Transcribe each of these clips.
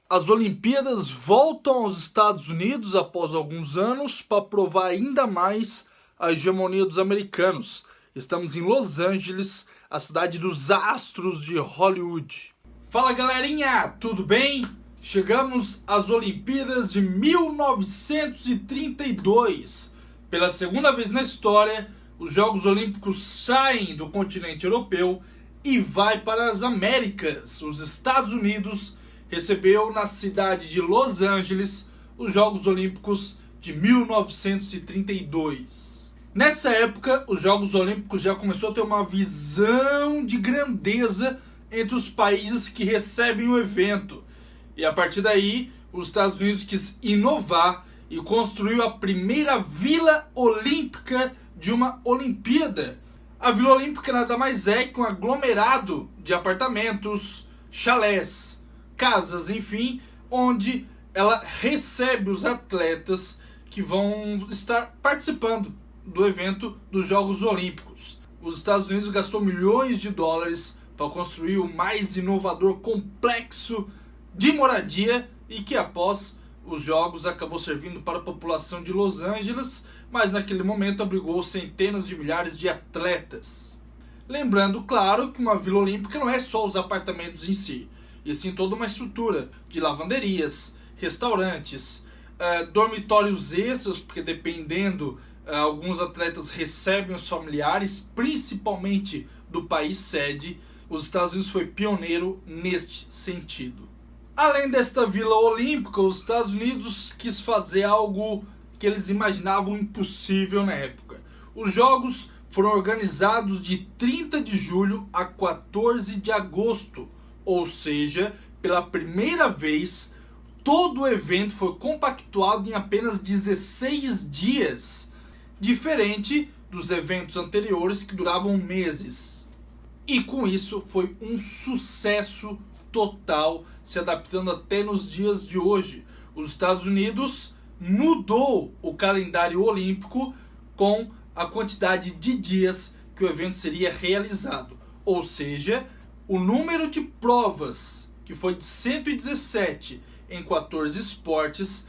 As Olimpíadas voltam aos Estados Unidos após alguns anos para provar ainda mais a hegemonia dos americanos. Estamos em Los Angeles, a cidade dos astros de Hollywood. Fala galerinha, tudo bem? Chegamos às Olimpíadas de 1932. Pela segunda vez na história, os Jogos Olímpicos saem do continente europeu e vai para as Américas. Os Estados Unidos recebeu na cidade de Los Angeles os Jogos Olímpicos de 1932. Nessa época, os Jogos Olímpicos já começou a ter uma visão de grandeza entre os países que recebem o evento. E a partir daí, os Estados Unidos quis inovar e construiu a primeira Vila Olímpica de uma Olimpíada. A Vila Olímpica nada mais é que um aglomerado de apartamentos, chalés, casas, enfim, onde ela recebe os atletas que vão estar participando do evento dos Jogos Olímpicos. Os Estados Unidos gastou milhões de dólares para construir o mais inovador complexo de moradia e que após os Jogos acabou servindo para a população de Los Angeles, mas naquele momento abrigou centenas de milhares de atletas. Lembrando, claro, que uma Vila Olímpica não é só os apartamentos em si, e sim toda uma estrutura de lavanderias, restaurantes, dormitórios extras, porque dependendo, alguns atletas recebem os familiares, principalmente do país sede. Os Estados Unidos foi pioneiro neste sentido. Além desta Vila Olímpica, os Estados Unidos quis fazer algo que eles imaginavam impossível na época. Os Jogos foram organizados de 30 de julho a 14 de agosto. Ou seja, pela primeira vez, todo o evento foi compactuado em apenas 16 dias, diferente dos eventos anteriores que duravam meses. E com isso foi um sucesso total, se adaptando até nos dias de hoje. Os Estados Unidos mudou o calendário olímpico com a quantidade de dias que o evento seria realizado. Ou seja, o número de provas, que foi de 117 em 14 esportes,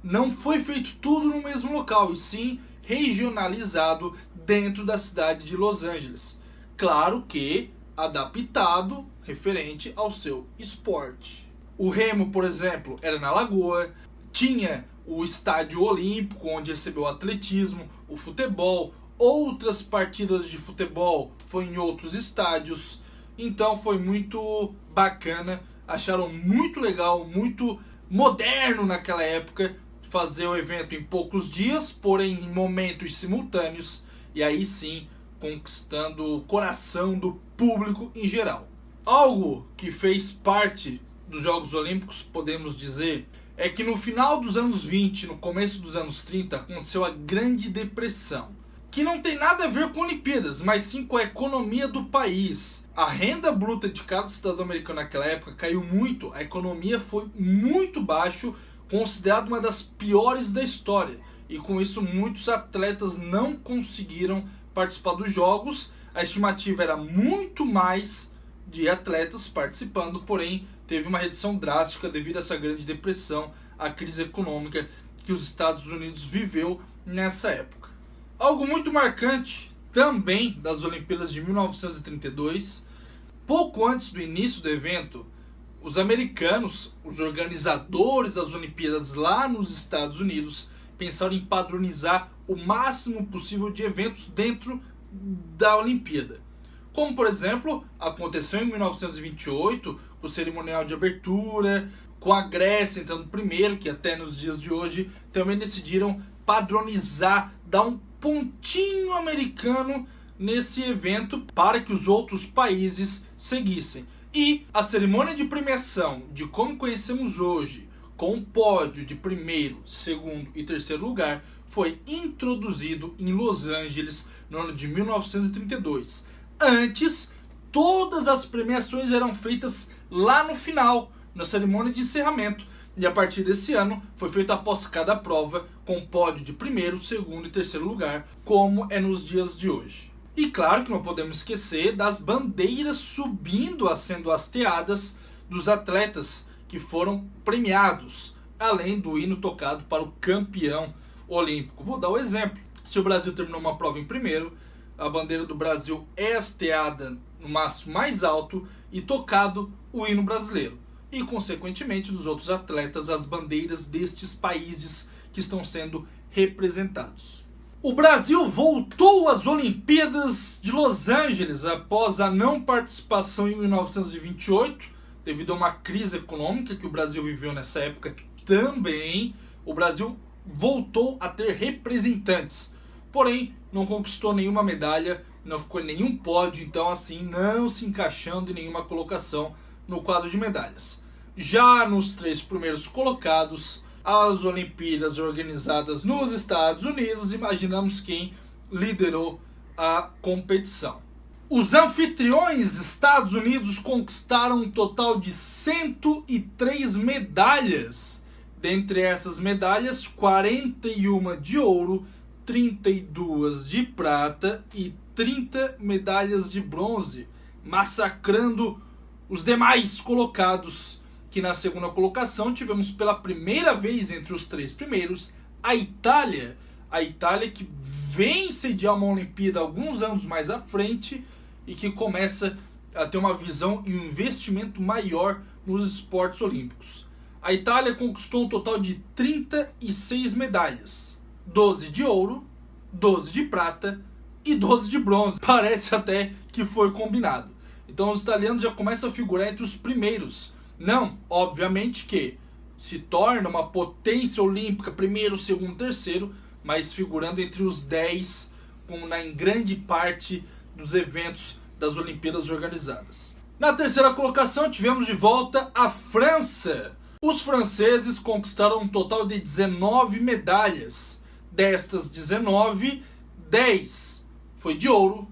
não foi feito tudo no mesmo local, e sim regionalizado dentro da cidade de Los Angeles. Claro que adaptado referente ao seu esporte. O remo, por exemplo, era na Lagoa, tinha o estádio olímpico, onde recebeu o atletismo, o futebol, outras partidas de futebol foi em outros estádios. Então foi muito bacana, acharam muito legal, muito moderno naquela época fazer o evento em poucos dias, porém em momentos simultâneos, e aí sim conquistando o coração do público em geral. Algo que fez parte dos Jogos Olímpicos, podemos dizer, é que no final dos anos 20, no começo dos anos 30, aconteceu a Grande Depressão, que não tem nada a ver com Olimpíadas, mas sim com a economia do país. A renda bruta de cada cidadão americano naquela época caiu muito, a economia foi muito baixa, considerada uma das piores da história. E com isso muitos atletas não conseguiram participar dos Jogos. A estimativa era muito mais de atletas participando, porém teve uma redução drástica devido a essa Grande Depressão, a crise econômica que os Estados Unidos viveu nessa época. Algo muito marcante também das Olimpíadas de 1932, pouco antes do início do evento, os americanos, os organizadores das Olimpíadas lá nos Estados Unidos, pensaram em padronizar o máximo possível de eventos dentro da Olimpíada. Como, por exemplo, aconteceu em 1928, com o cerimonial de abertura, com a Grécia entrando primeiro, que até nos dias de hoje também decidiram padronizar, dar um pontinho americano nesse evento para que os outros países seguissem. E a cerimônia de premiação, de como conhecemos hoje, com um pódio de primeiro, segundo e terceiro lugar, foi introduzido em Los Angeles no ano de 1932. Antes, todas as premiações eram feitas lá no final, na cerimônia de encerramento. E a partir desse ano, foi feito após cada prova, com pódio de primeiro, segundo e terceiro lugar, como é nos dias de hoje. E claro que não podemos esquecer das bandeiras subindo, sendo hasteadas, dos atletas que foram premiados, além do hino tocado para o campeão olímpico. Vou dar o exemplo. Se o Brasil terminou uma prova em primeiro, a bandeira do Brasil é hasteada no máximo mais alto e tocado o hino brasileiro. E, consequentemente, dos outros atletas, as bandeiras destes países que estão sendo representados. O Brasil voltou às Olimpíadas de Los Angeles após a não participação em 1928, devido a uma crise econômica que o Brasil viveu nessa época também. O Brasil voltou a ter representantes, porém não conquistou nenhuma medalha, não ficou em nenhum pódio, então assim não se encaixando em nenhuma colocação no quadro de medalhas. Já nos 3 primeiros colocados, as Olimpíadas organizadas nos Estados Unidos, imaginamos quem liderou a competição. Os anfitriões Estados Unidos conquistaram um total de 103 medalhas. Dentre essas medalhas, 41 de ouro, 32 de prata e 30 medalhas de bronze, massacrando os demais colocados, que na segunda colocação tivemos pela primeira vez entre os 3 primeiros a Itália. A Itália que vem sediar uma Olimpíada alguns anos mais à frente e que começa a ter uma visão e um investimento maior nos esportes olímpicos. A Itália conquistou um total de 36 medalhas, 12 de ouro, 12 de prata e 12 de bronze. Parece até que foi combinado. Então os italianos já começam a figurar entre os primeiros. Não, obviamente que se torna uma potência olímpica, primeiro, segundo, terceiro, mas figurando entre os 10, como em grande parte dos eventos das Olimpíadas organizadas. Na terceira colocação tivemos de volta a França. Os franceses conquistaram um total de 19 medalhas. Destas 19, 10 foi de ouro,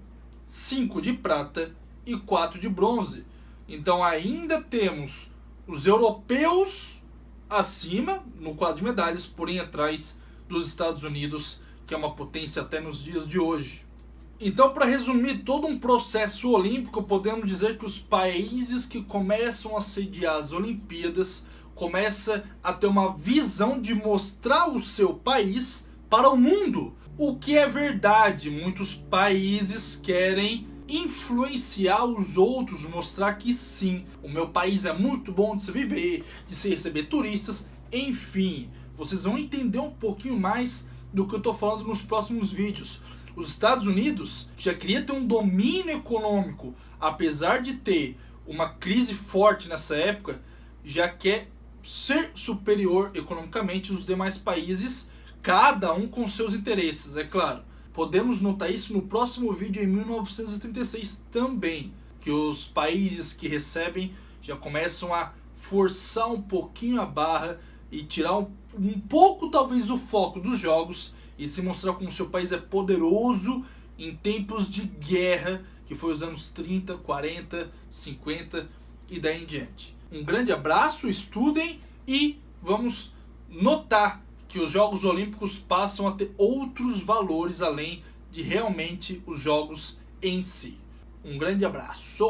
5 de prata e 4 de bronze. Então ainda temos os europeus acima no quadro de medalhas, porém atrás dos Estados Unidos, que é uma potência até nos dias de hoje. Então, para resumir todo um processo olímpico, podemos dizer que os países que começam a sediar as Olimpíadas começam a ter uma visão de mostrar o seu país para o mundo. O que é verdade, muitos países querem influenciar os outros, mostrar que sim, o meu país é muito bom de se viver, de se receber turistas, enfim. Vocês vão entender um pouquinho mais do que eu estou falando nos próximos vídeos. Os Estados Unidos já queria ter um domínio econômico, apesar de ter uma crise forte nessa época, já quer ser superior economicamente aos demais países, cada um com seus interesses, é claro. Podemos notar isso no próximo vídeo em 1936 também, que os países que recebem já começam a forçar um pouquinho a barra e tirar um pouco talvez o foco dos jogos e se mostrar como seu país é poderoso em tempos de guerra, que foi os anos 30, 40, 50 e daí em diante. Um grande abraço, estudem e vamos notar que os Jogos Olímpicos passam a ter outros valores além de realmente os jogos em si. Um grande abraço!